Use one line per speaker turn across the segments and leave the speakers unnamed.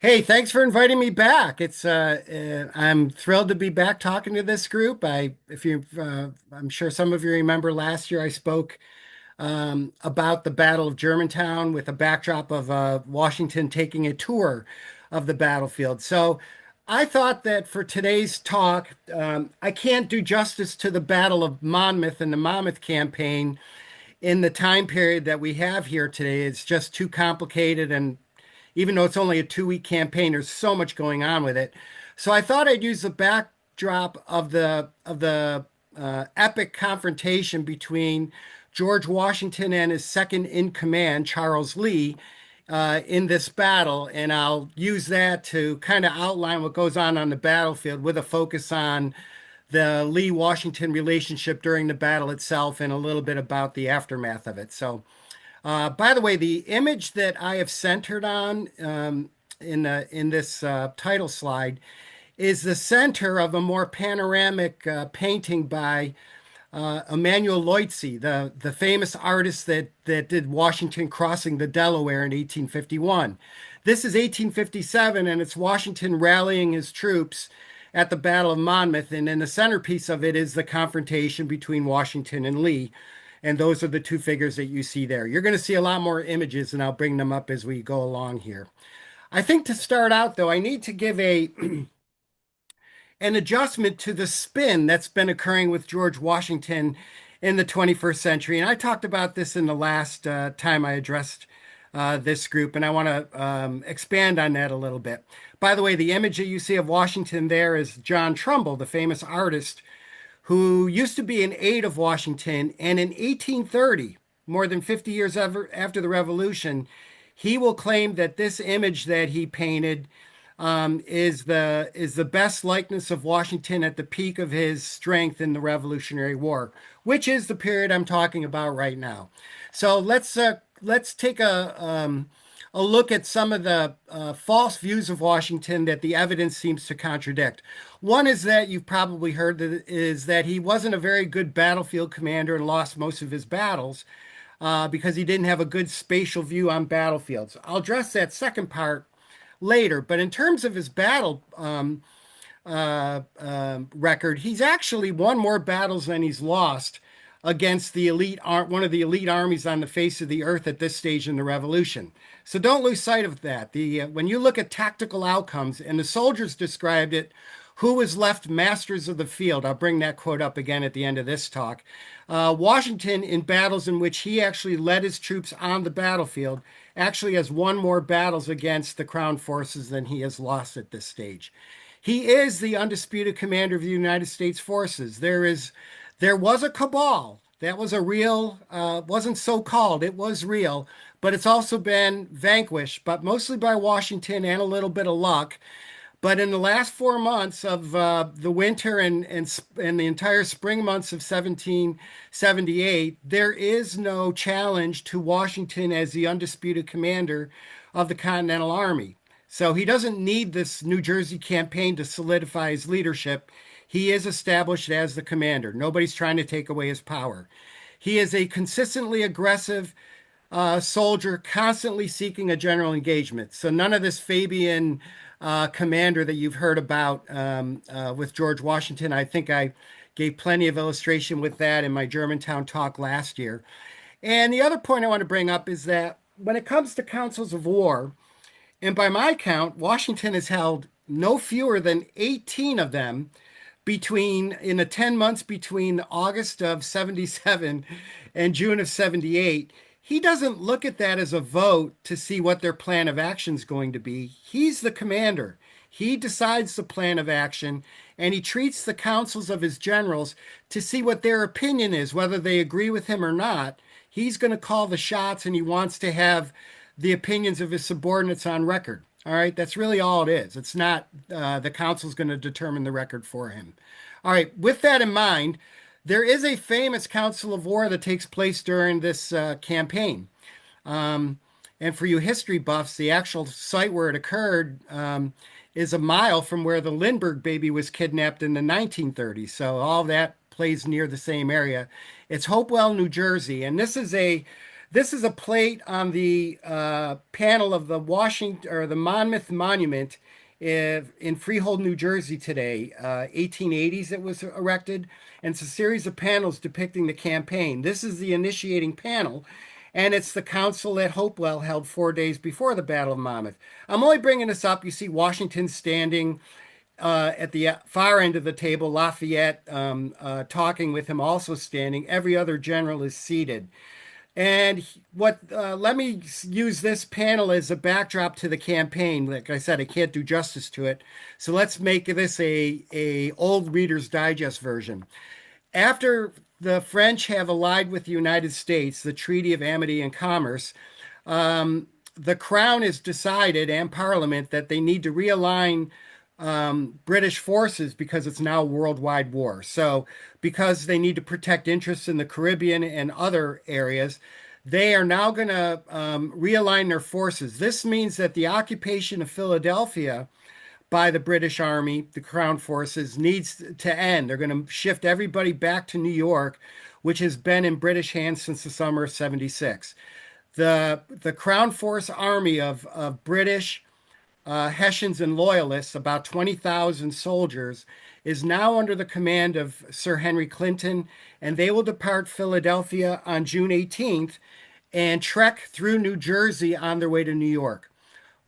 Hey, thanks for inviting me back. I'm thrilled to be back talking to this group. I'm sure some of you remember last year I spoke about the Battle of Germantown with a backdrop of Washington taking a tour of the battlefield. So I thought that for today's talk, I can't do justice to the Battle of Monmouth and the Monmouth campaign in the time period that we have here today. It's just too complicated, and even though it's only a 2 week campaign, there's so much going on with it. So I thought I'd use the backdrop of the epic confrontation between George Washington and his second in command, Charles Lee, in this battle, and I'll use that to kind of outline what goes on the battlefield with a focus on the Lee-Washington relationship during the battle itself and a little bit about the aftermath of it. By the way, the image that I have centered on in this title slide is the center of a more panoramic painting by Emanuel Leutze, the famous artist that did Washington crossing the Delaware in 1851. This is 1857, and it's Washington rallying his troops at the Battle of Monmouth, and in the centerpiece of it is the confrontation between Washington and Lee. And those are the two figures that you see there. You're going to see a lot more images, and I'll bring them up as we go along here. I think to start out, though, I need to give an adjustment to the spin that's been occurring with George Washington in the 21st century. And I talked about this in the last time I addressed this group, and I want to expand on that a little bit. By the way, the image that you see of Washington there is John Trumbull, the famous artist who used to be an aide of Washington. And in 1830, more than 50 years after the Revolution, he will claim that this image that he painted is the best likeness of Washington at the peak of his strength in the Revolutionary War, which is the period I'm talking about right now. So let's take a look at some of the false views of Washington that the evidence seems to contradict. One is that you've probably heard that is that he wasn't a very good battlefield commander and lost most of his battles because he didn't have a good spatial view on battlefields. I'll address that second part later, but in terms of his battle record, he's actually won more battles than he's lost against one of the elite armies on the face of the earth at this stage in the revolution. So don't lose sight of that. When you look at tactical outcomes, and the soldiers described it, who was left masters of the field? I'll bring that quote up again at the end of this talk. Washington, in battles in which he actually led his troops on the battlefield, actually has won more battles against the crown forces than he has lost at this stage. He is the undisputed commander of the United States forces. There was a cabal. That was a real, wasn't so called, it was real, but it's also been vanquished, but mostly by Washington and a little bit of luck. But in the last 4 months of the winter and the entire spring months of 1778, there is no challenge to Washington as the undisputed commander of the Continental Army. So he doesn't need this New Jersey campaign to solidify his leadership. He is established as the commander. Nobody's trying to take away his power. He is a consistently aggressive soldier, constantly seeking a general engagement. So none of this Fabian commander that you've heard about with George Washington. I think I gave plenty of illustration with that in my Germantown talk last year. And the other point I want to bring up is that when it comes to councils of war, and by my count, Washington has held no fewer than 18 of them in the 10 months between August of 77 and June of 78. He doesn't look at that as a vote to see what their plan of action is going to be. He's the commander. He decides the plan of action, and he treats the councils of his generals to see what their opinion is, whether they agree with him or not. He's going to call the shots, and he wants to have the opinions of his subordinates on record. All right, that's really all it is. It's not the council's going to determine the record for him. All right, with that in mind, there is a famous council of war that takes place during this campaign. And for you history buffs, the actual site where it occurred is a mile from where the Lindbergh baby was kidnapped in the 1930s. So all that plays near the same area. It's Hopewell, New Jersey. And This is a plate on the panel of the Washington or the Monmouth Monument in Freehold, New Jersey today. 1880s it was erected, and it's a series of panels depicting the campaign. This is the initiating panel, and it's the council that Hopewell held 4 days before the Battle of Monmouth. I'm only bringing this up. You see Washington standing at the far end of the table, Lafayette talking with him, also standing. Every other general is seated. And what let me use this panel as a backdrop to the campaign. Like I said, I can't do justice to it. So let's make this a old Reader's Digest version. After the French have allied with the United States, the Treaty of Amity and Commerce, the Crown has decided and Parliament that they need to realign British forces because it's now a worldwide war. So, because they need to protect interests in the Caribbean and other areas, they are now going to realign their forces. This means that the occupation of Philadelphia by the British Army, the Crown forces, needs to end. They're going to shift everybody back to New York, which has been in British hands since the summer of '76. The Crown Force Army of British Hessians and Loyalists, about 20,000 soldiers, is now under the command of Sir Henry Clinton, and they will depart Philadelphia on June 18th and trek through New Jersey on their way to New York.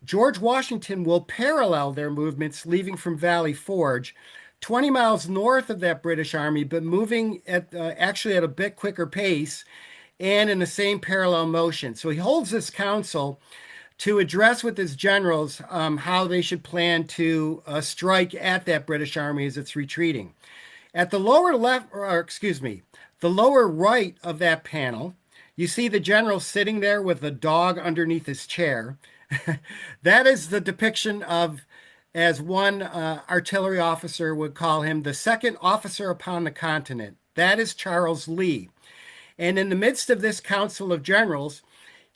George Washington will parallel their movements, leaving from Valley Forge, 20 miles north of that British army, but moving at actually at a bit quicker pace and in the same parallel motion. So he holds this council to address with his generals how they should plan to strike at that British army as it's retreating. At the lower left, or excuse me, the lower right of that panel, you see the general sitting there with a dog underneath his chair. That is the depiction of, as one artillery officer would call him, the second officer upon the continent. That is Charles Lee. And in the midst of this council of generals,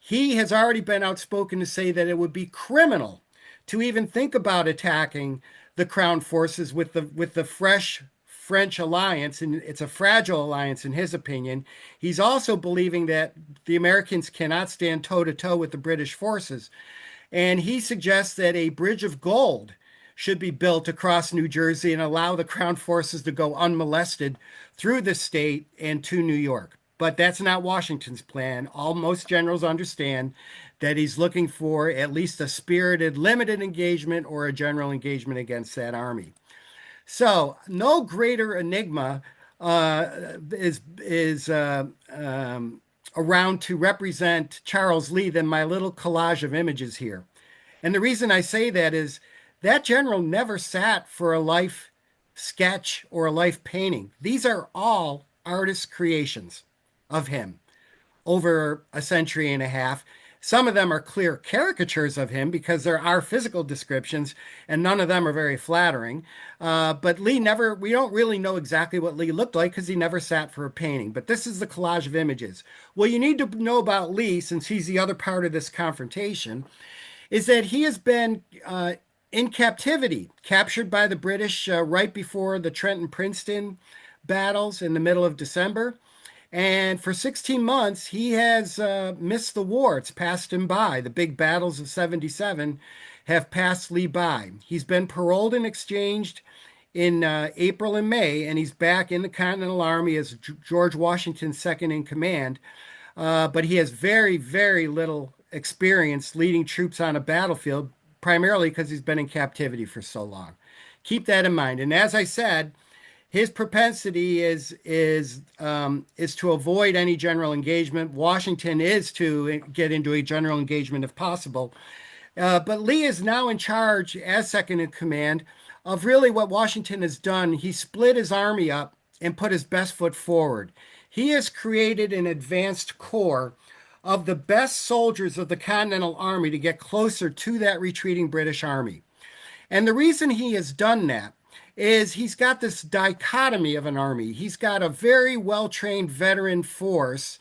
he has already been outspoken to say that it would be criminal to even think about attacking the Crown forces with the fresh French alliance, and it's a fragile alliance in his opinion. He's also believing that the Americans cannot stand toe to toe with the British forces, and he suggests that a bridge of gold should be built across New Jersey and allow the Crown forces to go unmolested through the state and to New York. But that's not Washington's plan. Most generals understand that he's looking for at least a spirited, limited engagement or a general engagement against that army. So, no greater enigma is around to represent Charles Lee than my little collage of images here. And the reason I say that is that general never sat for a life sketch or a life painting. These are all artist creations of him over a century and a half. Some of them are clear caricatures of him because there are physical descriptions, and none of them are very flattering. But Lee never, we don't really know exactly what Lee looked like because he never sat for a painting. But this is the collage of images. What you need to know about Lee, since he's the other part of this confrontation, is that he has been in captivity, captured by the British right before the Trenton-Princeton battles in the middle of December. And for 16 months, he has missed the war. It's passed him by. The big battles of '77 have passed Lee by. He's been paroled and exchanged in April and May, and he's back in the Continental Army as George Washington's second in command. But he has very, very little experience leading troops on a battlefield, primarily because he's been in captivity for so long. Keep that in mind. And as I said, his propensity is to avoid any general engagement. Washington is to get into a general engagement if possible. But Lee is now in charge as second in command of really what Washington has done. He split his army up and put his best foot forward. He has created an advanced corps of the best soldiers of the Continental Army to get closer to that retreating British army. And the reason he has done that is he's got this dichotomy of an army. He's got a very well-trained veteran force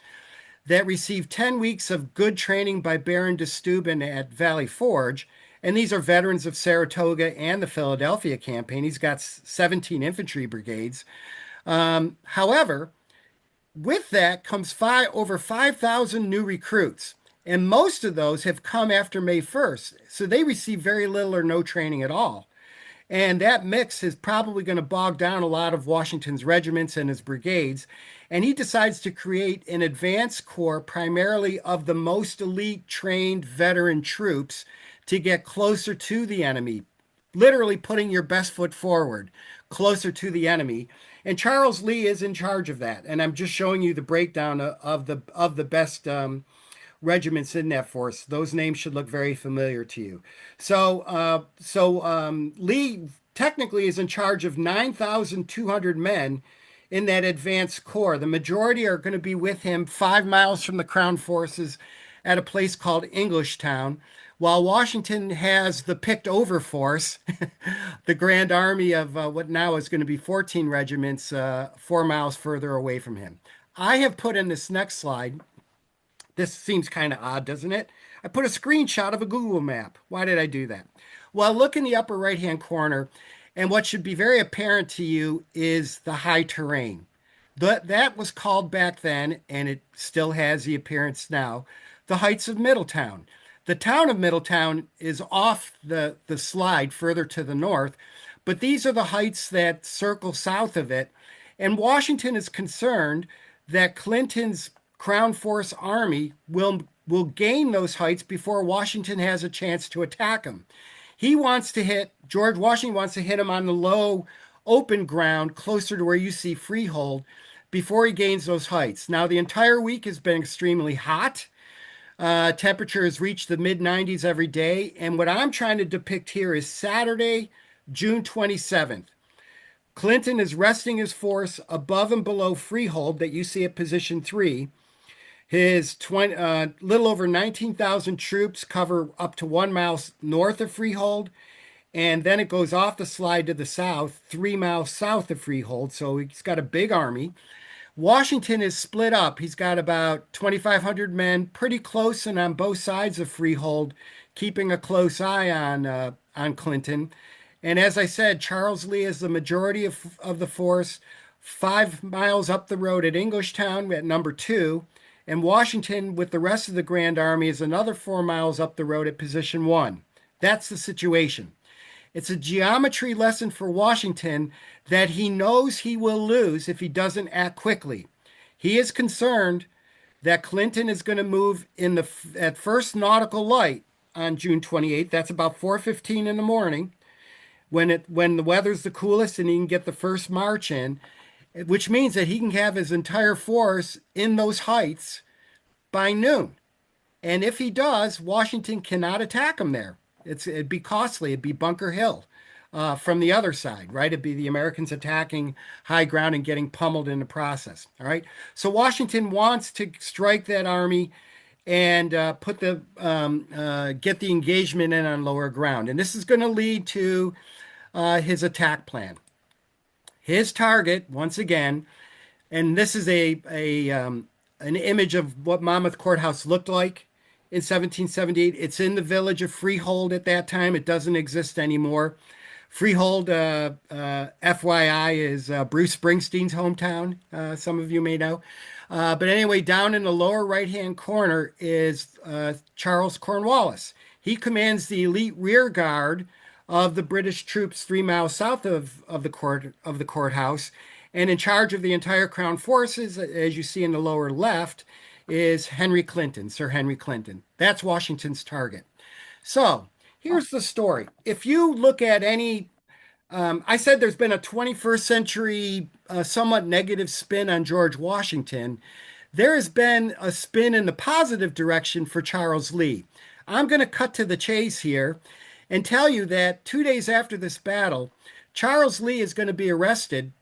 that received 10 weeks of good training by Baron de Steuben at Valley Forge. And these are veterans of Saratoga and the Philadelphia campaign. He's got 17 infantry brigades. However, With that comes over 5,000 new recruits, and most of those have come after May 1st, so they receive very little or no training at all. And that mix is probably going to bog down a lot of Washington's regiments and his brigades. And he decides to create an advance corps primarily of the most elite trained veteran troops to get closer to the enemy, literally putting your best foot forward, closer to the enemy. And Charles Lee is in charge of that. And I'm just showing you the breakdown of the best regiments in that force. Those names should look very familiar to you. Lee technically is in charge of 9,200 men in that advanced corps. The majority are going to be with him 5 miles from the Crown forces at a place called Englishtown, while Washington has the picked over force, the Grand Army of what now is going to be 14 regiments 4 miles further away from him. I have put in this next slide. This seems kind of odd, doesn't it? I put a screenshot of a Google map. Why did I do that? Well, look in the upper right-hand corner, and what should be very apparent to you is the high terrain. That was called back then, and it still has the appearance now, the Heights of Middletown. The town of Middletown is off the slide further to the north, but these are the heights that circle south of it. And Washington is concerned that Clinton's Crown Force Army will gain those heights before Washington has a chance to attack him. George Washington wants to hit him on the low open ground closer to where you see Freehold before he gains those heights. Now, the entire week has been extremely hot. Temperature has reached the mid 90s every day. And what I'm trying to depict here is Saturday, June 27th. Clinton is resting his force above and below Freehold that you see at position 3. His little over 19,000 troops cover up to 1 mile north of Freehold, and then it goes off the slide to the south, 3 miles south of Freehold. So he's got a big army. Washington is split up. He's got about 2,500 men, pretty close and on both sides of Freehold, keeping a close eye on Clinton. And as I said, Charles Lee is the majority of the force, 5 miles up the road at Englishtown at number 2. And Washington, with the rest of the Grand Army, is another 4 miles up the road at position 1. That's the situation. It's a geometry lesson for Washington that he knows he will lose if he doesn't act quickly. He is concerned that Clinton is going to move at first nautical light on June 28th. That's about 4:15 in the morning, when the weather's the coolest and he can get the first march in, which means that he can have his entire force in those heights by noon. And if he does, Washington cannot attack him there. It'd be costly. It'd be Bunker Hill from the other side, right? It'd be the Americans attacking high ground and getting pummeled in the process. All right. So Washington wants to strike that army and get the engagement in on lower ground. And this is going to lead to his attack plan. His target, once again, and this is an image of what Monmouth Courthouse looked like in 1778. It's in the village of Freehold at that time. It doesn't exist anymore. Freehold, FYI, is Bruce Springsteen's hometown. Some of you may know. But anyway, down in the lower right-hand corner is Charles Cornwallis. He commands the elite rear guard of the British troops 3 miles south of the courthouse. And in charge of the entire Crown forces, as you see in the lower left, is Henry Clinton, Sir Henry Clinton. That's Washington's target. So here's the story. If you look at I said there's been a 21st century somewhat negative spin on George Washington. There has been a spin in the positive direction for Charles Lee. I'm going to cut to the chase here and tell you that 2 days after this battle, Charles Lee is going to be arrested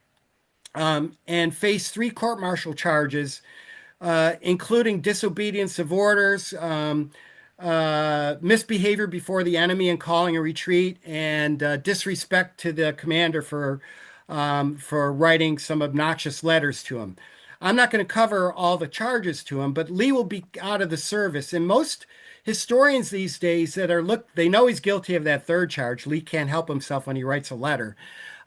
and face 3 court-martial charges, including disobedience of orders, misbehavior before the enemy and calling a retreat, and disrespect to the commander for writing some obnoxious letters to him. I'm not going to cover all the charges to him, but Lee will be out of the service, and most historians these days that are they know he's guilty of that third charge. Lee can't help himself when he writes a letter.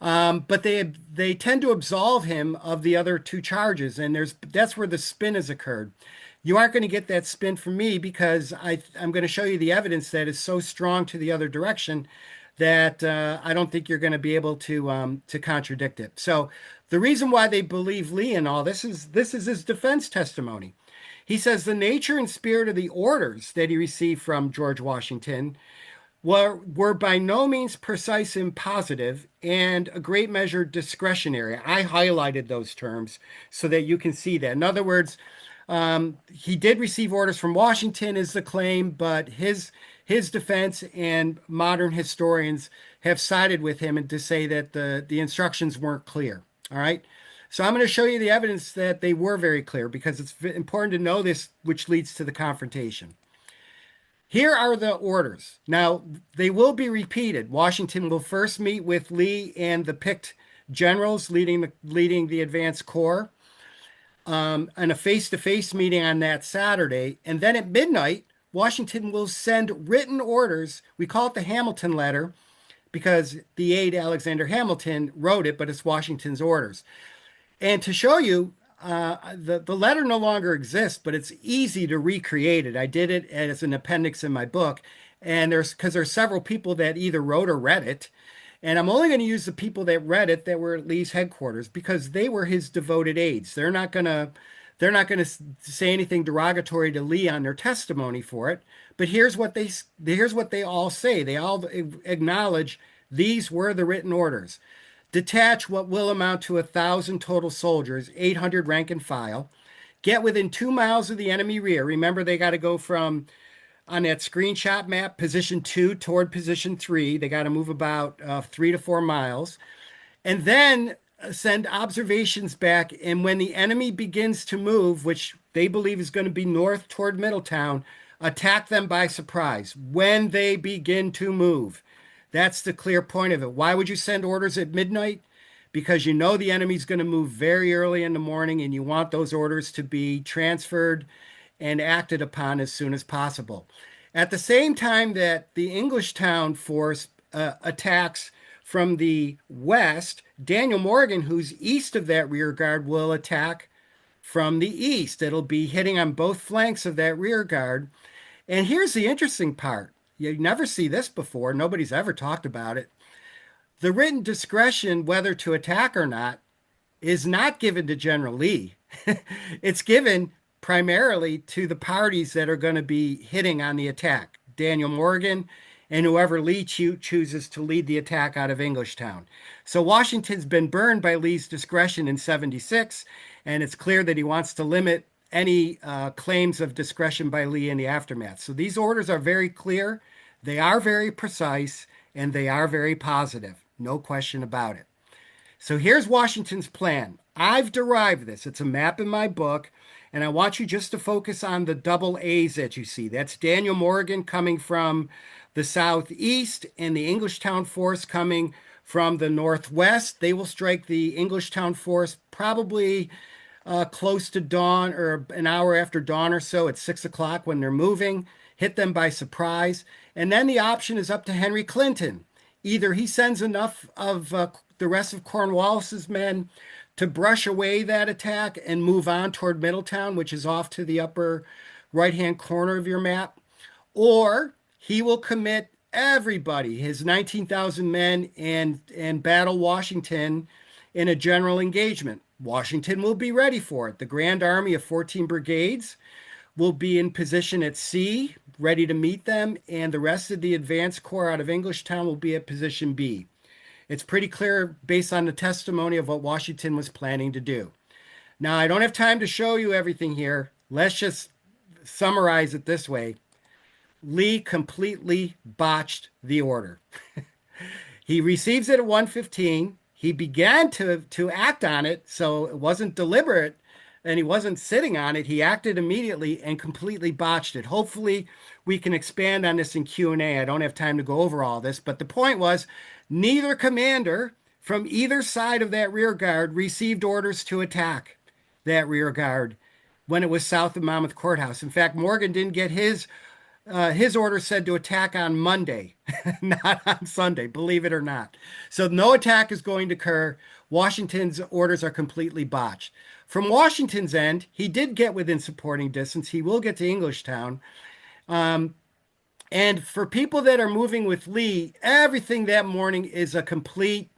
But they tend to absolve him of the other two charges, and that's where the spin has occurred. You aren't going to get that spin from me because I'm going to show you the evidence that is so strong to the other direction that I don't think you're going to be able to contradict it. So the reason why they believe Lee in all this is his defense testimony. He says the nature and spirit of the orders that he received from George Washington were by no means precise and positive, and a great measure discretionary. I highlighted those terms so that you can see that. In other words, he did receive orders from Washington, is the claim, but his defense and modern historians have sided with him and to say that the instructions weren't clear. All right. So I'm going to show you the evidence that they were very clear because it's important to know this, which leads to the confrontation. Here are the orders. Now, they will be repeated. Washington will first meet with Lee and the picked generals leading the advanced corps in a face-to-face meeting on that Saturday. And then at midnight, Washington will send written orders. We call it the Hamilton letter because the aide Alexander Hamilton wrote it, but it's Washington's orders. And to show you, the letter no longer exists, but it's easy to recreate it. I did it as an appendix in my book, and there's several people that either wrote or read it, and I'm only going to use the people that read it that were at Lee's headquarters because they were his devoted aides. They're not gonna say anything derogatory to Lee on their testimony for it. But here's what they all say. They all acknowledge these were the written orders. Detach what will amount to 1,000 total soldiers, 800 rank and file. Get within 2 miles of the enemy rear. Remember, they got to go from, on that screenshot map, position 2 toward position 3. They got to move about 3 to 4 miles. And then send observations back. And when the enemy begins to move, which they believe is going to be north toward Middletown, attack them by surprise when they begin to move. That's the clear point of it. Why would you send orders at midnight? Because you know the enemy's going to move very early in the morning and you want those orders to be transferred and acted upon as soon as possible. At the same time that the Englishtown force attacks from the west, Daniel Morgan, who's east of that rear guard, will attack from the east. It'll be hitting on both flanks of that rear guard. And here's the interesting part. You never see this before. Nobody's ever talked about it. The written discretion whether to attack or not is not given to General Lee. It's given primarily to the parties that are going to be hitting on the attack. Daniel Morgan and whoever Lee chooses to lead the attack out of Englishtown. So Washington's been burned by Lee's discretion in 76, and it's clear that he wants to limit any claims of discretion by Lee in the aftermath. So these orders are very clear, they are very precise, and they are very positive. No question about it. So here's Washington's plan. I've derived this. It's a map in my book, and I want you just to focus on the double A's that you see. That's Daniel Morgan coming from the southeast and the Englishtown force coming from the northwest. They will strike the Englishtown force probably close to dawn or an hour after dawn or so at 6 o'clock when they're moving, hit them by surprise. And then the option is up to Henry Clinton. Either he sends enough of the rest of Cornwallis's men to brush away that attack and move on toward Middletown, which is off to the upper right-hand corner of your map, or he will commit everybody, his 19,000 men, and battle Washington in a general engagement. Washington will be ready for it. The Grand Army of 14 brigades will be in position at C, ready to meet them, and the rest of the advance corps out of Englishtown will be at position B. It's pretty clear based on the testimony of what Washington was planning to do. Now, I don't have time to show you everything here. Let's just summarize it this way. Lee completely botched the order. He receives it at 1:15. He began to act on it, so it wasn't deliberate, and he wasn't sitting on it. He acted immediately and completely botched it. Hopefully, we can expand on this in Q&A. I don't have time to go over all this, but the point was neither commander from either side of that rear guard received orders to attack that rear guard when it was south of Monmouth Courthouse. In fact, Morgan didn't get his his order said to attack on Monday, not on Sunday, believe it or not. So no attack is going to occur. Washington's orders are completely botched. From Washington's end, he did get within supporting distance. He will get to Englishtown. And for people that are moving with Lee, everything that morning is a complete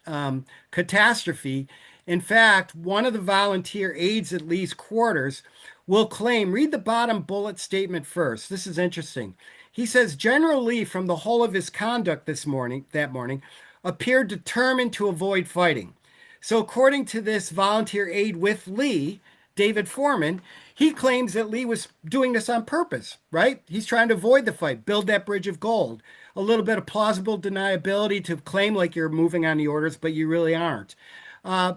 catastrophe. In fact, one of the volunteer aides at Lee's quarters will claim, read the bottom bullet statement first. This is interesting. He says General Lee, from the whole of his conduct that morning, appeared determined to avoid fighting. So, according to this volunteer aide with Lee, David Foreman, he claims that Lee was doing this on purpose, right? He's trying to avoid the fight, build that bridge of gold. A little bit of plausible deniability to claim like you're moving on the orders, but you really aren't. Uh,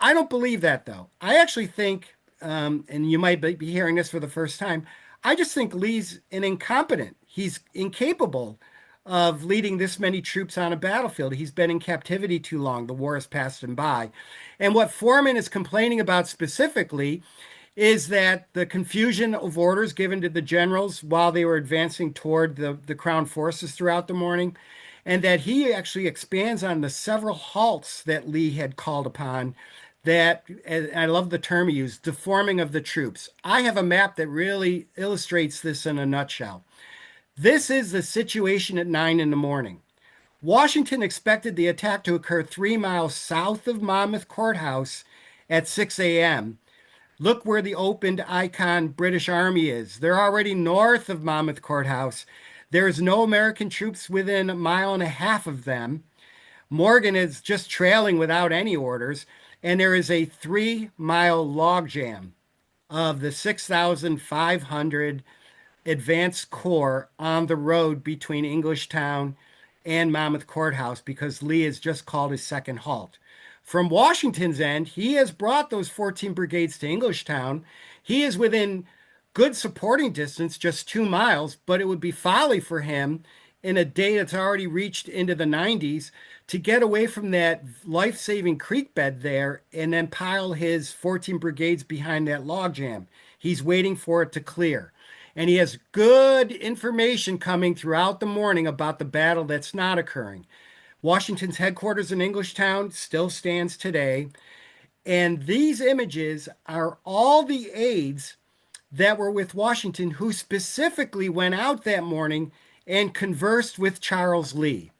I don't believe that, though. I actually think, and you might be hearing this for the first time, I just think Lee's an incompetent. He's incapable of leading this many troops on a battlefield. He's been in captivity too long. The war has passed him by. And what Foreman is complaining about specifically is that the confusion of orders given to the generals while they were advancing toward the crown forces throughout the morning, and that he actually expands on the several halts that Lee had called upon. That, and I love the term he used, deforming of the troops. I have a map that really illustrates this in a nutshell. This is the situation at 9 in the morning. Washington expected the attack to occur 3 miles south of Monmouth Courthouse at 6 a.m. Look where the opened icon British Army is. They're already north of Monmouth Courthouse. There is no American troops within a mile and a half of them. Morgan is just trailing without any orders, and there is a 3 mile logjam of the 6,500 advanced corps on the road between Englishtown and Monmouth Courthouse because Lee has just called his second halt. From Washington's end, he has brought those 14 brigades to Englishtown. He is within good supporting distance, just 2 miles, but it would be folly for him in a day that's already reached into the 90s to get away from that life-saving creek bed there and then pile his 14 brigades behind that logjam. He's waiting for it to clear. And he has good information coming throughout the morning about the battle that's not occurring. Washington's headquarters in Englishtown still stands today. And these images are all the aides that were with Washington who specifically went out that morning and conversed with Charles Lee.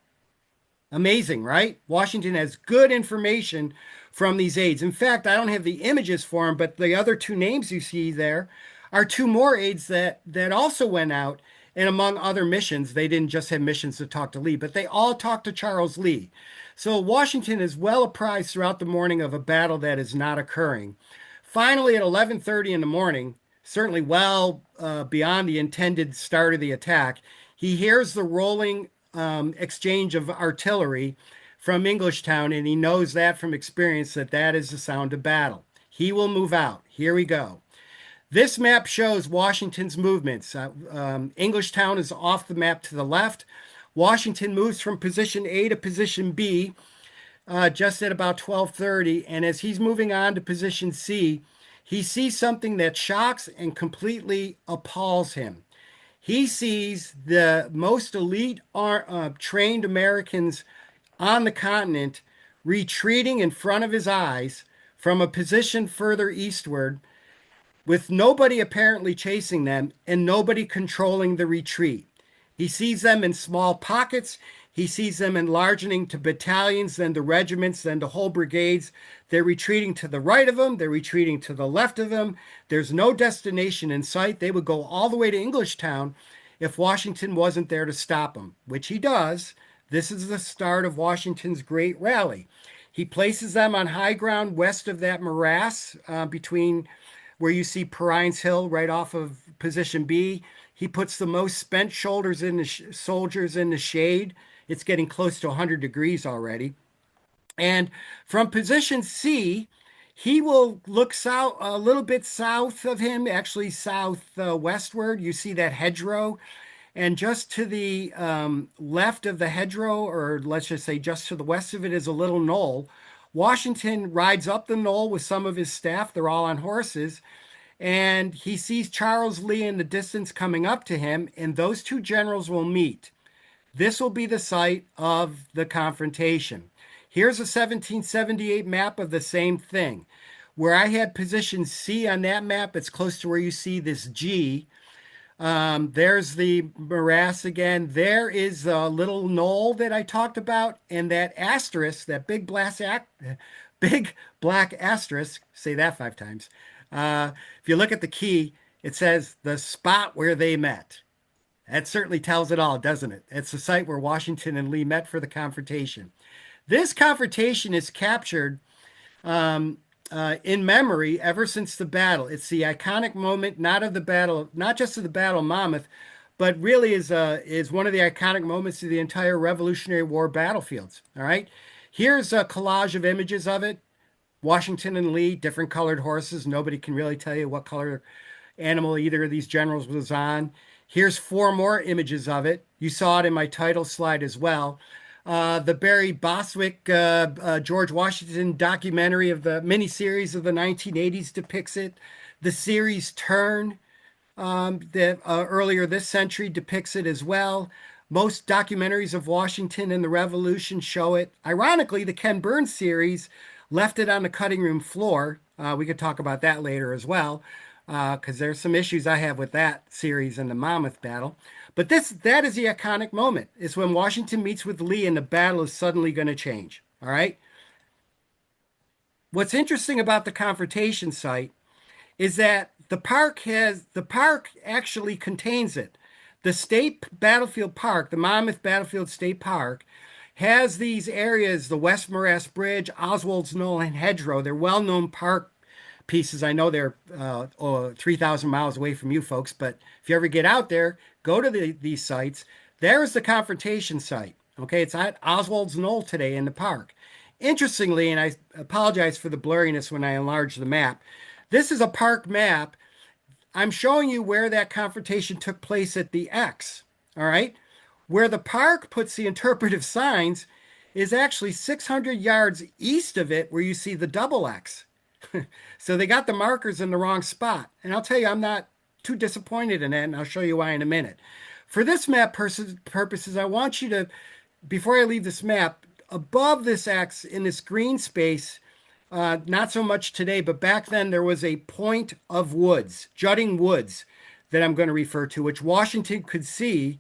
Amazing, right? Washington has good information from these aides. In fact, I don't have the images for them, but the other two names you see there are two more aides that also went out. And among other missions, they didn't just have missions to talk to Lee, but they all talked to Charles Lee. So Washington is well apprised throughout the morning of a battle that is not occurring. Finally, at 11:30 in the morning, certainly well beyond the intended start of the attack, he hears the rolling exchange of artillery from Englishtown, and he knows that from experience that that is the sound of battle. He will move out. Here we go. This map shows Washington's movements. Englishtown is off the map to the left. Washington moves from position A to position B just at about 12:30, and as he's moving on to position C, he sees something that shocks and completely appalls him. He sees the most elite trained Americans on the continent retreating in front of his eyes from a position further eastward with nobody apparently chasing them and nobody controlling the retreat. He sees them in small pockets. He sees them enlarging to battalions, then to regiments, then to whole brigades. They're retreating to the right of him. They're retreating to the left of him. There's no destination in sight. They would go all the way to Englishtown if Washington wasn't there to stop them, which he does. This is the start of Washington's great rally. He places them on high ground west of that morass between where you see Perrines Hill right off of position B. He puts the most spent soldiers in the shade. It's getting close to 100 degrees already. And from position C, he will look south, a little bit south of him, actually southwestward. You see that hedgerow. And just to the left of the hedgerow, or let's just say just to the west of it, is a little knoll. Washington rides up the knoll with some of his staff. They're all on horses. and he sees Charles Lee in the distance coming up to him, and those two generals will meet. This will be the site of the confrontation. Here's a 1778 map of the same thing. Where I had position C on that map, it's close to where you see this G. There's the morass again. There is a little knoll that I talked about, and that asterisk, that big black asterisk. Say that 5 times. If you look at the key, it says the spot where they met. That certainly tells it all, doesn't it? It's the site where Washington and Lee met for the confrontation. This confrontation is captured in memory ever since the battle. It's the iconic moment, not of the battle, not just of the Battle of Monmouth, but really is one of the iconic moments of the entire Revolutionary War battlefields. All right, here's a collage of images of it. Washington and Lee, different colored horses. Nobody can really tell you what color animal either of these generals was on. Here's 4 more images of it. You saw it in my title slide as well. The Barry Bostwick George Washington documentary of the miniseries of the 1980s depicts it. The series Turn that earlier this century depicts it as well. Most documentaries of Washington and the Revolution show it. Ironically, the Ken Burns series left it on the cutting room floor. We could talk about that later as well, because there's some issues I have with that series and the Monmouth battle. But that is the iconic moment. It's when Washington meets with Lee and the battle is suddenly going to change. All right. What's interesting about the confrontation site is that the park actually contains it. The state battlefield park, the Monmouth Battlefield State Park, has these areas, the West Morass Bridge, Oswald's Knoll, and Hedgerow. They're well-known park pieces. I know they're 3,000 miles away from you folks, but if you ever get out there, go to these sites. There's the confrontation site. Okay, it's at Oswald's Knoll today in the park. Interestingly, and I apologize for the blurriness when I enlarge the map, this is a park map. I'm showing you where that confrontation took place at the X. All right. Where the park puts the interpretive signs is actually 600 yards east of it, where you see the double X. So they got the markers in the wrong spot. And I'll tell you, I'm not too disappointed in that, and I'll show you why in a minute. For this map purposes, I want you to, before I leave this map, above this X in this green space, not so much today, but back then there was a point of woods, jutting woods, that I'm going to refer to, which Washington could see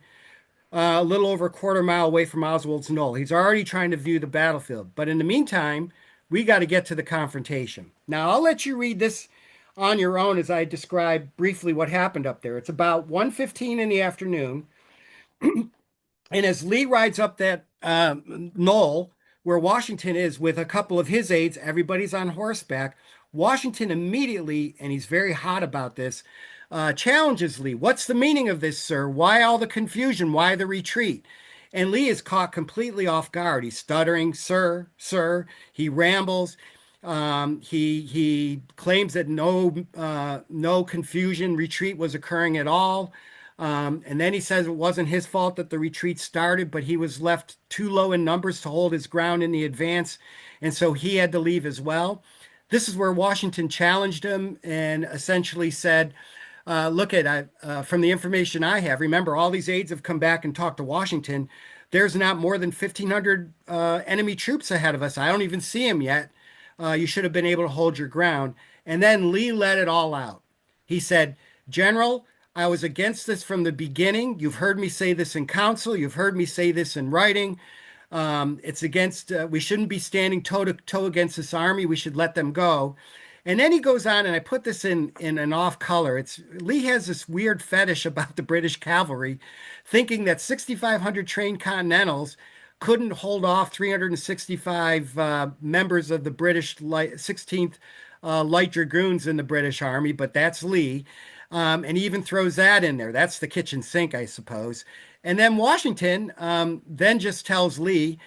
a little over a quarter mile away from Oswald's Knoll. He's already trying to view the battlefield. But in the meantime, we got to get to the confrontation. Now, I'll let you read this on your own as I describe briefly what happened up there. It's about 1:15 in the afternoon. And as Lee rides up that knoll where Washington is with a couple of his aides, everybody's on horseback. Washington immediately, and he's very hot about this, challenges Lee. What's the meaning of this, sir? Why all the confusion? Why the retreat? And Lee is caught completely off guard. He's stuttering, sir, sir. He rambles. He claims that no confusion retreat was occurring at all. And then he says it wasn't his fault that the retreat started, but he was left too low in numbers to hold his ground in the advance, and so he had to leave as well. This is where Washington challenged him and essentially said, look at from the information I have, remember all these aides have come back and talked to Washington. There's not more than 1,500 enemy troops ahead of us. I don't even see them yet. You should have been able to hold your ground. And then Lee let it all out. He said, General, I was against this from the beginning. You've heard me say this in council. You've heard me say this in writing. It's against, we shouldn't be standing toe to toe against this army. We should let them go. And then he goes on, and I put this in an off color. Lee has this weird fetish about the British cavalry, thinking that 6,500 trained Continentals couldn't hold off 365 members of the British 16th Light Dragoons in the British Army, but that's Lee. And he even throws that in there. That's the kitchen sink, I suppose. And then Washington then just tells Lee,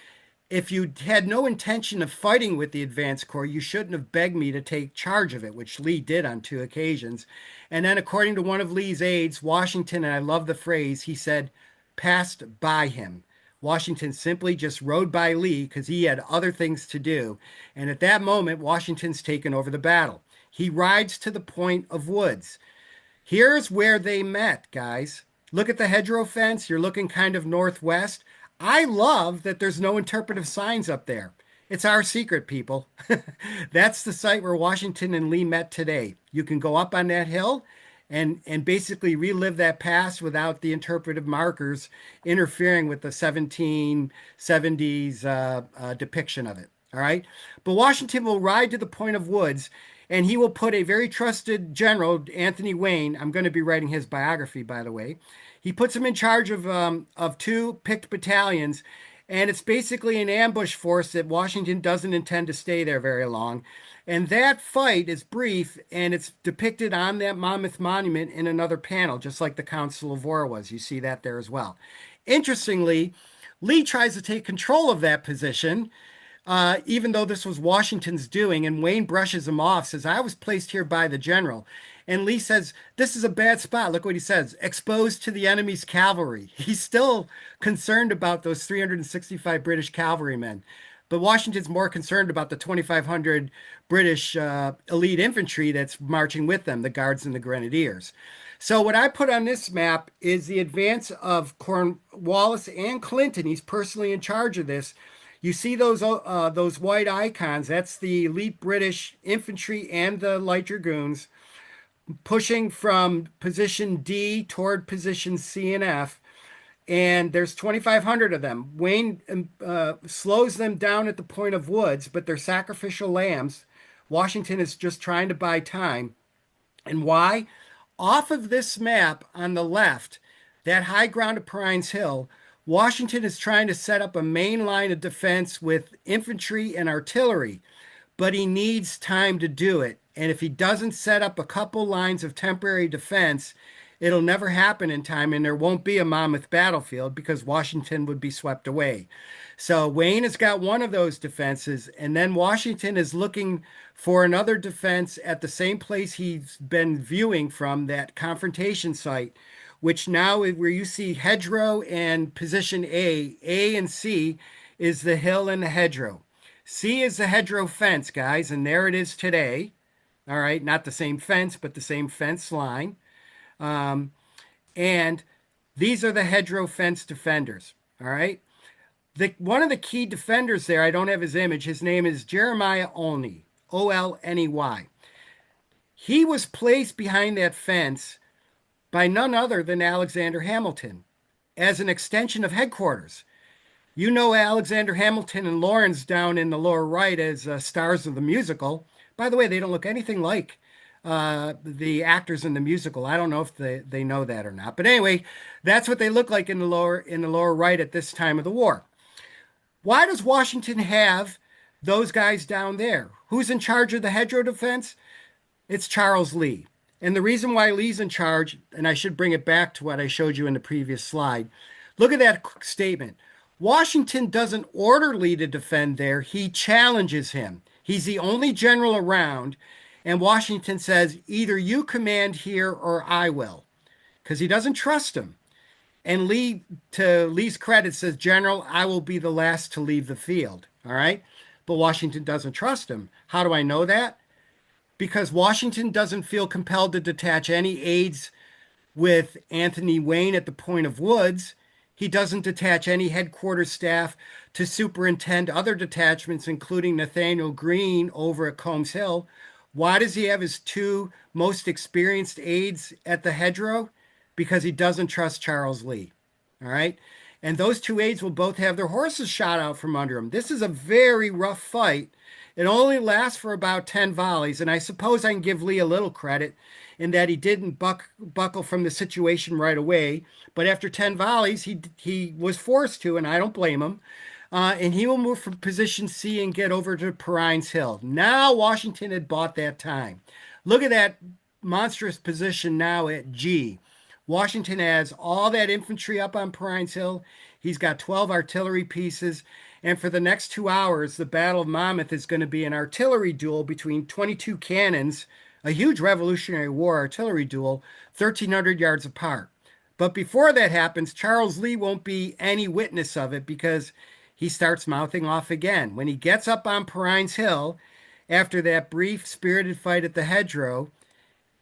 if you had no intention of fighting with the advance corps, you shouldn't have begged me to take charge of it, which Lee did on 2 occasions. And then according to one of Lee's aides, Washington, and I love the phrase, he said, passed by him. Washington simply just rode by Lee because he had other things to do. And at that moment, Washington's taken over the battle. He rides to the point of woods. Here's where they met, guys. Look at the hedgerow fence. You're looking kind of northwest. I love that there's no interpretive signs up there. It's our secret, people. That's the site where Washington and Lee met today. You can go up on that hill and basically relive that past without the interpretive markers interfering with the 1770s depiction of it. All right. But Washington will ride to the point of woods and he will put a very trusted general, Anthony Wayne. I'm going to be writing his biography, by the way. He puts him in charge of two picked battalions, and it's basically an ambush force that Washington doesn't intend to stay there very long. And that fight is brief, and it's depicted on that Monmouth monument in another panel, just like the Council of War was. You see that there as well. Interestingly, Lee tries to take control of that position even though this was Washington's doing, and Wayne brushes him off, says, I was placed here by the general. And Lee says, this is a bad spot. Look what he says, exposed to the enemy's cavalry. He's still concerned about those 365 British cavalrymen. But Washington's more concerned about the 2,500 British elite infantry that's marching with them, the guards and the grenadiers. So what I put on this map is the advance of Cornwallis and Clinton. He's personally in charge of this. You see those white icons? That's the elite British infantry and the light dragoons pushing from position D toward position C and F. And there's 2,500 of them. Wayne slows them down at the point of woods, but they're sacrificial lambs. Washington is just trying to buy time. And why? Off of this map on the left, that high ground of Pines Hill, Washington is trying to set up a main line of defense with infantry and artillery, but he needs time to do it. And if he doesn't set up a couple lines of temporary defense, it'll never happen in time, and there won't be a Monmouth battlefield because Washington would be swept away. So Wayne has got one of those defenses, and then Washington is looking for another defense at the same place he's been viewing from, that confrontation site, which now where you see hedgerow and position A and C is the hill and the hedgerow. C is the hedgerow fence, guys, and there it is today. All right, not the same fence, but the same fence line. And these are the hedgerow fence defenders. All right. One of the key defenders there, I don't have his image. His name is Jeremiah Olney, Olney. He was placed behind that fence by none other than Alexander Hamilton as an extension of headquarters. You know Alexander Hamilton and Lawrence down in the lower right as stars of the musical. By the way, they don't look anything like the actors in the musical. I don't know if they know that or not. But anyway, that's what they look like in the lower right at this time of the war. Why does Washington have those guys down there? Who's in charge of the hedgerow defense? It's Charles Lee. And the reason why Lee's in charge, and I should bring it back to what I showed you in the previous slide, look at that statement. Washington doesn't order Lee to defend there. He challenges him. He's the only general around. And Washington says, either you command here or I will, because he doesn't trust him. And Lee, to Lee's credit, says, General, I will be the last to leave the field. All right. But Washington doesn't trust him. How do I know that? Because Washington doesn't feel compelled to detach any aides with Anthony Wayne at the point of woods. He doesn't detach any headquarters staff to superintend other detachments, including Nathaniel Greene over at Combs Hill. Why does he have his two most experienced aides at the hedgerow? Because he doesn't trust Charles Lee. All right. And those two aides will both have their horses shot out from under them. This is a very rough fight. It only lasts for about 10 volleys. And I suppose I can give Lee a little credit in that he didn't buckle from the situation right away. But after 10 volleys, he was forced to, and I don't blame him. And he will move from position C and get over to Pines Hill. Now Washington had bought that time. Look at that monstrous position now at G. Washington has all that infantry up on Pines Hill. He's got 12 artillery pieces. And for the next 2 hours, the Battle of Monmouth is going to be an artillery duel between 22 cannons, a huge Revolutionary War artillery duel, 1,300 yards apart. But before that happens, Charles Lee won't be any witness of it because he starts mouthing off again. When he gets up on Pines Hill, after that brief, spirited fight at the hedgerow,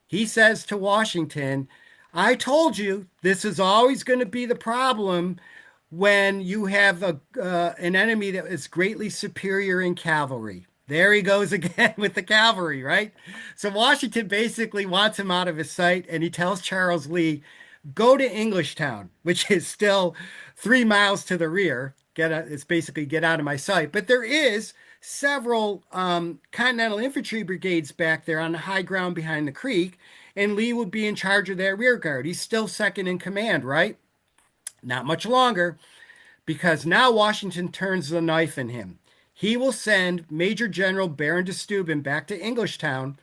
he says to Washington, I told you this is always going to be the problem when you have an enemy that is greatly superior in cavalry. There he goes again with the cavalry, right? So Washington basically wants him out of his sight, and he tells Charles Lee, go to Englishtown, which is still 3 miles to the rear. It's basically get out of my sight. But there is several Continental Infantry brigades back there on the high ground behind the creek, and Lee would be in charge of that rear guard. He's still second in command, right? Not much longer, because now Washington turns the knife in him. He will send Major General Baron de Steuben back to Englishtown.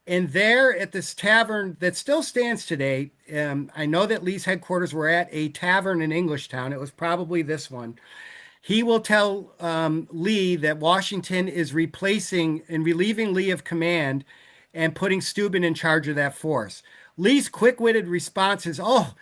And there at this tavern that still stands today, I know that Lee's headquarters were at a tavern in Englishtown. It was probably this one. He will tell Lee that Washington is replacing and relieving Lee of command and putting Steuben in charge of that force. Lee's quick-witted response is, oh,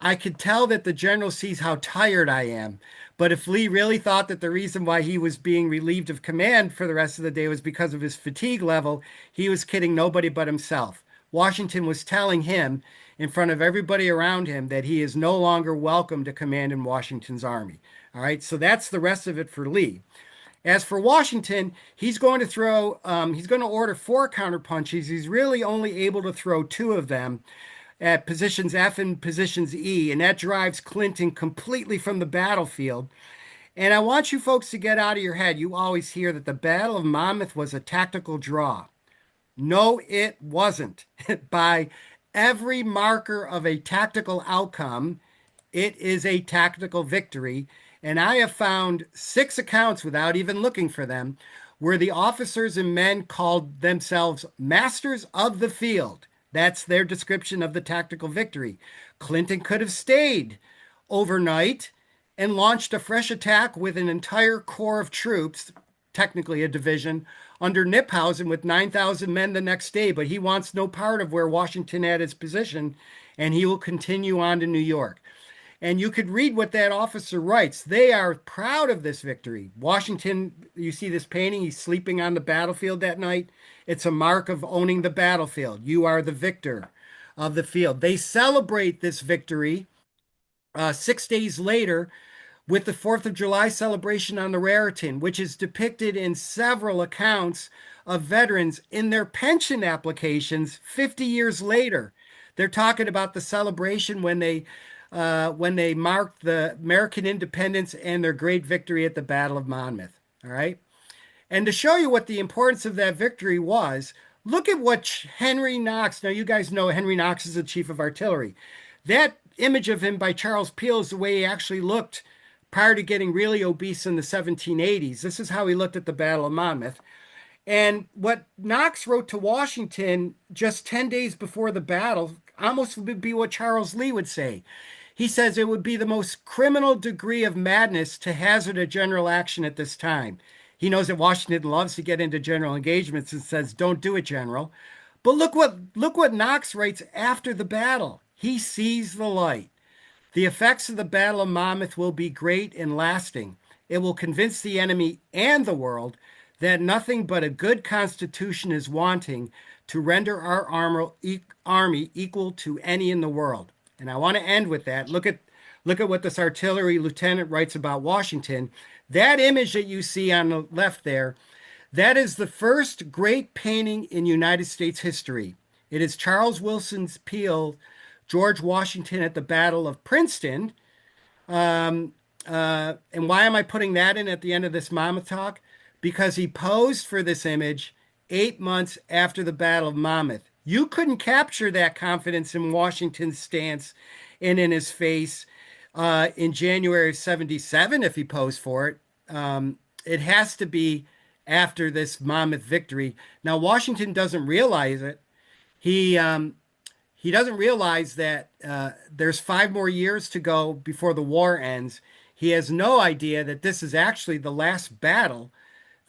I could tell that the general sees how tired I am. But if Lee really thought that the reason why he was being relieved of command for the rest of the day was because of his fatigue level, he was kidding nobody but himself. Washington was telling him in front of everybody around him that he is no longer welcome to command in Washington's army. All right, so that's the rest of it for Lee. As for Washington, he's going to order 4 counterpunches. He's really only able to throw 2 of them at positions F and positions E, and that drives Clinton completely from the battlefield. And I want you folks to get out of your head. You always hear that the Battle of Monmouth was a tactical draw. No, it wasn't. By every marker of a tactical outcome, it is a tactical victory. And I have found 6 accounts without even looking for them where the officers and men called themselves masters of the field. That's their description of the tactical victory. Clinton could have stayed overnight and launched a fresh attack with an entire corps of troops, technically a division, under Knyphausen with 9,000 men the next day, but he wants no part of where Washington had his position, and he will continue on to New York. And you could read what that officer writes. They are proud of this victory. Washington, you see this painting, he's sleeping on the battlefield that night. It's a mark of owning the battlefield. You are the victor of the field. They celebrate this victory 6 days later with the 4th of July celebration on the Raritan, which is depicted in several accounts of veterans in their pension applications 50 years later. They're talking about the celebration when they marked the American independence and their great victory at the Battle of Monmouth. All right. And to show you what the importance of that victory was, look at what Henry Knox, now you guys know Henry Knox is the chief of artillery. That image of him by Charles Peale is the way he actually looked prior to getting really obese in the 1780s. This is how he looked at the Battle of Monmouth. And what Knox wrote to Washington just 10 days before the battle almost would be what Charles Lee would say. He says it would be the most criminal degree of madness to hazard a general action at this time. He knows that Washington loves to get into general engagements and says, don't do it, General. But look what Knox writes after the battle. He sees the light. The effects of the Battle of Monmouth will be great and lasting. It will convince the enemy and the world that nothing but a good constitution is wanting to render our army equal to any in the world. And I want to end with that. Look at what this artillery lieutenant writes about Washington. That image that you see on the left there, that is the first great painting in United States history. It is Charles Willson's Peale, George Washington at the Battle of Princeton. And why am I putting that in at the end of this Monmouth talk? Because he posed for this image 8 months after the Battle of Monmouth. You couldn't capture that confidence in Washington's stance and in his face in January of 77 if he posed for it. It has to be after this Monmouth victory. Now, Washington doesn't realize it. He doesn't realize that there's 5 more years to go before the war ends. He has no idea that this is actually the last battle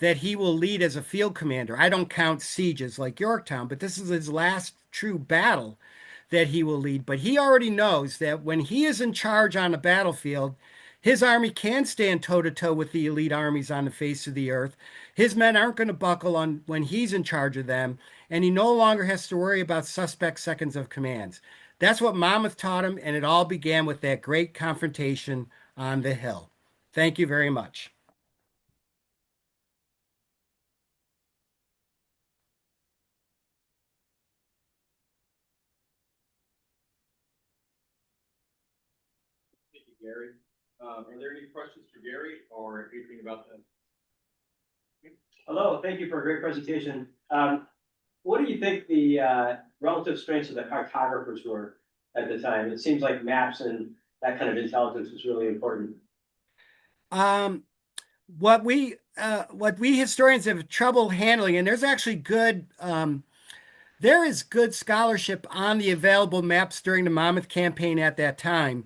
that he will lead as a field commander. I don't count sieges like Yorktown, but this is his last true battle that he will lead. But he already knows that when he is in charge on a battlefield, His army can stand toe to toe with the elite armies on the face of the earth. His men aren't going to buckle on when he's in charge of them, and he no longer has to worry about suspect seconds of commands. That's what Monmouth taught him, and it all began with that great confrontation on the hill. Thank you very much.
Thank you, Gary. Are there any questions for Gary or anything about that?
Hello, thank you for a great presentation. What do you think the relative strengths of the cartographers were at the time? It seems like maps and that kind of intelligence was really important.
Um, what we historians have trouble handling, and there's actually there is good scholarship on the available maps during the Monmouth campaign at that time.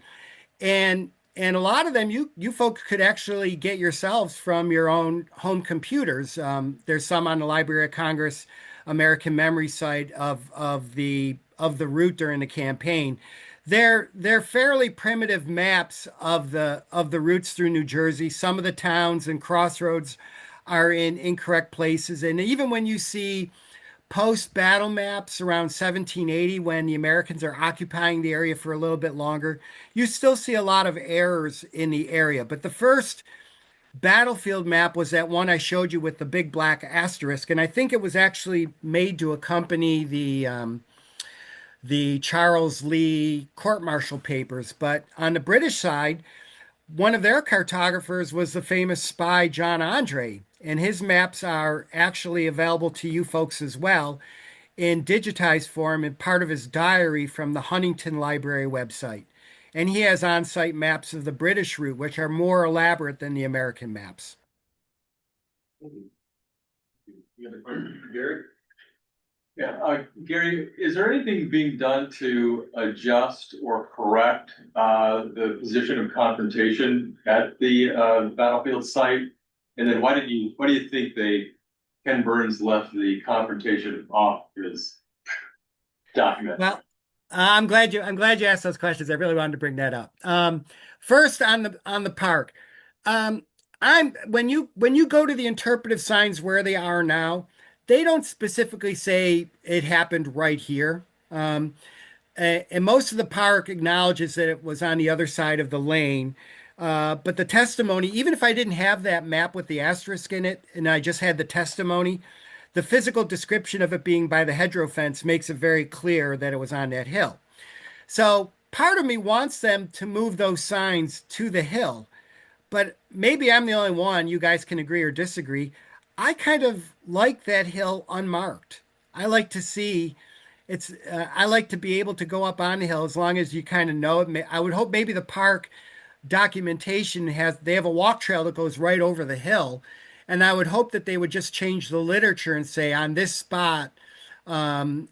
And a lot of them you folks could actually get yourselves from your own home computers. There's some on the Library of Congress American Memory site of the route during the campaign. They're fairly primitive maps of the routes through New Jersey. Some of the towns and crossroads are in incorrect places, and even when you see post battle maps around 1780 when the Americans are occupying the area for a little bit longer, you still see a lot of errors in the area. But the first battlefield map was that one I showed you with the big black asterisk, and I think it was actually made to accompany the Charles Lee court-martial papers. But on the British side, one of their cartographers was the famous spy John Andre, and his maps are actually available to you folks as well in digitized form in part of his diary from the Huntington Library website. And he has on site maps of the British route, which are more elaborate than the American maps.
You have a question for Gary? Yeah, Gary, is there anything being done to adjust or correct the position of confrontation at the battlefield site? And then why do you think Ken Burns left the confrontation off his document?
Well, I'm glad you asked those questions. I really wanted to bring that up. First on the park. Um, I'm when you go to the interpretive signs where they are now, they don't specifically say it happened right here. And most of the park acknowledges that it was on the other side of the lane. But the testimony, even if I didn't have that map with the asterisk in it, and I just had the testimony, the physical description of it being by the hedgerow fence makes it very clear that it was on that hill. So part of me wants them to move those signs to the hill, but maybe I'm the only one. You guys can agree or disagree. I kind of like that hill unmarked. I like to see I like to be able to go up on the hill as long as you kind of know it. I would hope maybe the park documentation they have a walk trail that goes right over the hill, and I would hope that they would just change the literature and say on this spot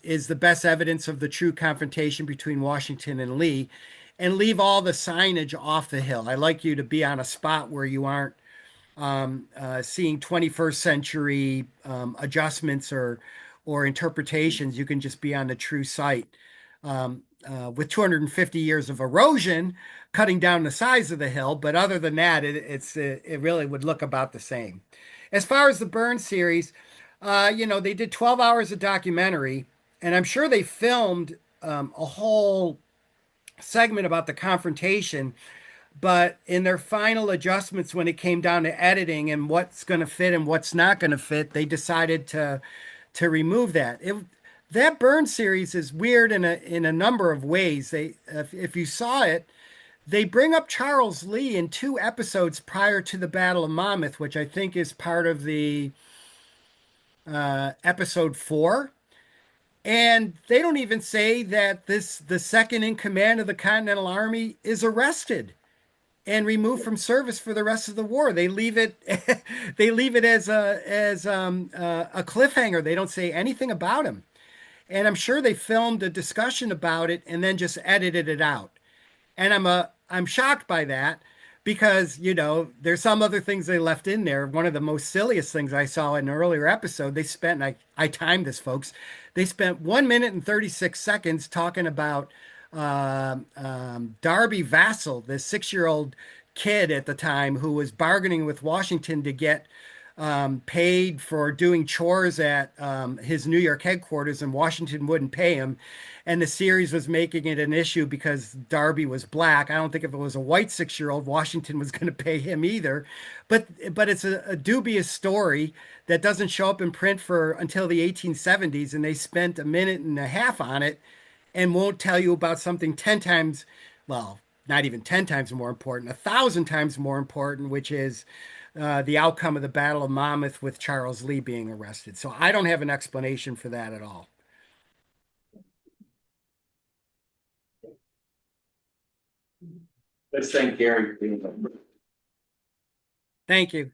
is the best evidence of the true confrontation between Washington and Lee, and leave all the signage off the hill. I like you to be on a spot where you aren't seeing 21st century adjustments or interpretations. You can just be on the true site. With 250 years of erosion cutting down the size of the hill, but other than that, it really would look about the same. As far as the Burn series, they did 12 hours of documentary, and I'm sure they filmed a whole segment about the confrontation. But in their final adjustments, when it came down to editing and what's going to fit and what's not going to fit, they decided to remove that. That Burn series is weird in a number of ways. If you saw it, they bring up Charles Lee in two episodes prior to the Battle of Monmouth, which I think is part of the episode 4. And they don't even say that the second in command of the Continental Army is arrested and removed from service for the rest of the war. They leave it they leave it as a cliffhanger. They don't say anything about him. And I'm sure they filmed a discussion about it and then just edited it out. And I'm shocked by that because, there's some other things they left in there. One of the most silliest things I saw in an earlier episode, they spent, and I timed this, folks, they spent 1 minute and 36 seconds talking about Darby Vassell, the 6-year-old kid at the time who was bargaining with Washington to get paid for doing chores at his New York headquarters, and Washington wouldn't pay him. And the series was making it an issue because Darby was black. I don't think if it was a white 6-year-old, Washington was going to pay him either. But it's a dubious story that doesn't show up in print for until the 1870s, and they spent a minute and a half on it and won't tell you about something 10 times, well, not even 10 times more important, 1,000 times more important, which is the outcome of the Battle of Monmouth with Charles Lee being arrested. So I don't have an explanation for that at all.
Let's thank Gary for being here.
Thank you.